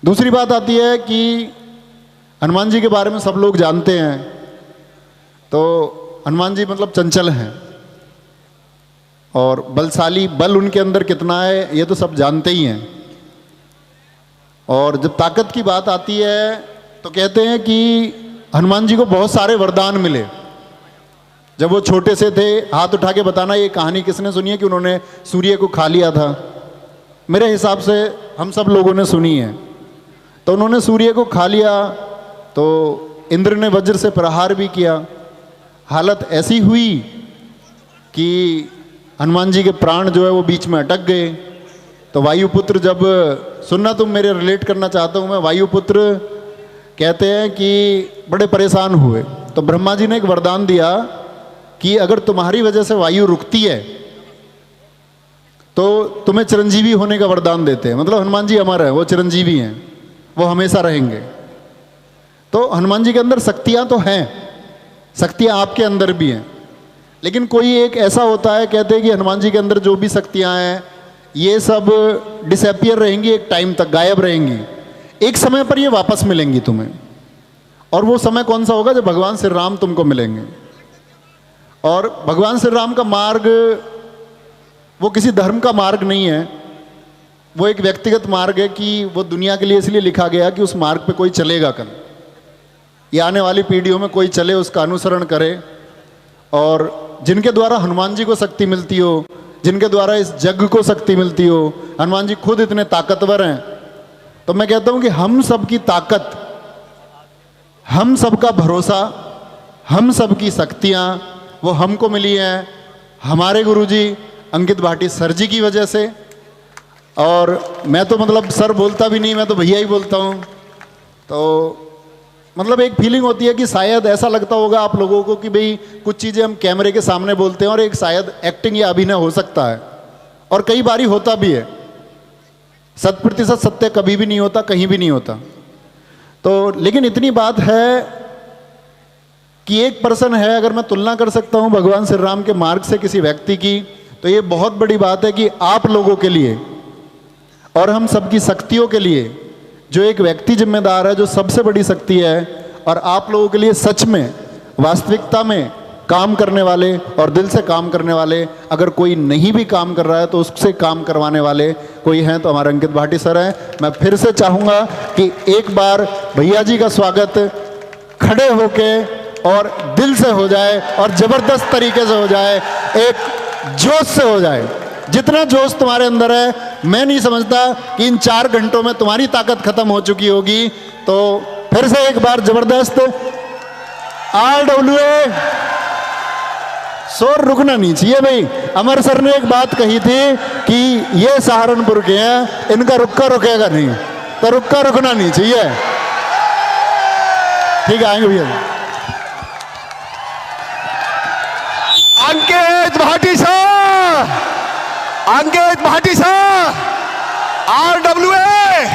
दूसरी बात आती है कि हनुमान जी के बारे में सब लोग जानते हैं, तो हनुमान जी मतलब चंचल हैं और बलशाली, बल उनके अंदर कितना है ये तो सब जानते ही हैं। और जब ताकत की बात आती है तो कहते हैं कि हनुमान जी को बहुत सारे वरदान मिले। जब वो छोटे से थे, हाथ उठा के बताना ये कहानी किसने सुनी है कि उन्होंने सूर्य को खा लिया था? मेरे हिसाब से हम सब लोगों ने सुनी है। तो उन्होंने सूर्य को खा लिया तो इंद्र ने वज्र से प्रहार भी किया। हालत ऐसी हुई कि हनुमान जी के प्राण जो है वो बीच में अटक गए। तो वायुपुत्र, जब सुनना तुम मेरे रिलेट करना चाहता हूँ मैं, वायुपुत्र कहते हैं कि बड़े परेशान हुए। तो ब्रह्मा जी ने एक वरदान दिया कि अगर तुम्हारी वजह से वायु रुकती है तो तुम्हें चिरंजीवी होने का वरदान देते हैं। मतलब हनुमान जी अमर है, वो चिरंजीवी हैं, वो हमेशा रहेंगे। तो हनुमान जी के अंदर शक्तियाँ तो हैं, शक्तियाँ आपके अंदर भी हैं, लेकिन कोई एक ऐसा होता है, कहते हैं कि हनुमान जी के अंदर जो भी शक्तियाँ हैं ये सब डिसअपियर रहेंगी, एक टाइम तक गायब रहेंगी, एक समय पर ये वापस मिलेंगी तुम्हें। और वो समय कौन सा होगा? जब भगवान श्री राम तुमको मिलेंगे। और भगवान श्री राम का मार्ग वो किसी धर्म का मार्ग नहीं है, वो एक व्यक्तिगत मार्ग है कि वो दुनिया के लिए इसलिए लिखा गया कि उस मार्ग पे कोई चलेगा, कल ये आने वाली पीढ़ियों में कोई चले, उसका अनुसरण करे। और जिनके द्वारा हनुमान जी को शक्ति मिलती हो, जिनके द्वारा इस जग को शक्ति मिलती हो, हनुमान जी खुद इतने ताकतवर हैं। तो मैं कहता हूं कि हम सब की ताकत, हम सबका भरोसा, हम सब की शक्तियां वो हमको मिली हैं हमारे गुरुजी अंकित भाटी सर जी की वजह से। और मैं तो मतलब सर बोलता भी नहीं, मैं तो भैया ही बोलता हूँ। तो मतलब एक फीलिंग होती है कि शायद ऐसा लगता होगा आप लोगों को कि भाई कुछ चीज़ें हम कैमरे के सामने बोलते हैं और एक शायद एक्टिंग या अभिनय हो सकता है, और कई बारी होता भी है। 100% सत्य कभी भी नहीं होता, कहीं भी नहीं होता। तो लेकिन इतनी बात है कि एक पर्सन है, अगर मैं तुलना कर सकता हूँ भगवान श्री राम के मार्ग से किसी व्यक्ति की, तो ये बहुत बड़ी बात है कि आप लोगों के लिए और हम सबकी शक्तियों के लिए जो एक व्यक्ति जिम्मेदार है, जो सबसे बड़ी शक्ति है, और आप लोगों के लिए सच में वास्तविकता में काम करने वाले और दिल से काम करने वाले, अगर कोई नहीं भी काम कर रहा है तो उससे काम करवाने वाले कोई हैं तो हमारे अंकित भाटी सर हैं। मैं फिर से चाहूँगा कि एक बार भैया जी का स्वागत खड़े होके और दिल से हो जाए और ज़बरदस्त तरीके से हो जाए, एक जोश से हो जाए। जितना जोश तुम्हारे अंदर है, मैं नहीं समझता कि इन 4 घंटों में तुम्हारी ताकत खत्म हो चुकी होगी। तो फिर से एक बार जबरदस्त RWA। शोर रुकना नहीं चाहिए भाई। अमर सर ने एक बात कही थी कि ये सहारनपुर के हैं, इनका रुक्का रुकेगा नहीं, तो रुक्का रुकना नहीं चाहिए। ठीक है, आएंगे भैया। अंकित भाटी सर, अंकित भाटी सर, RWA।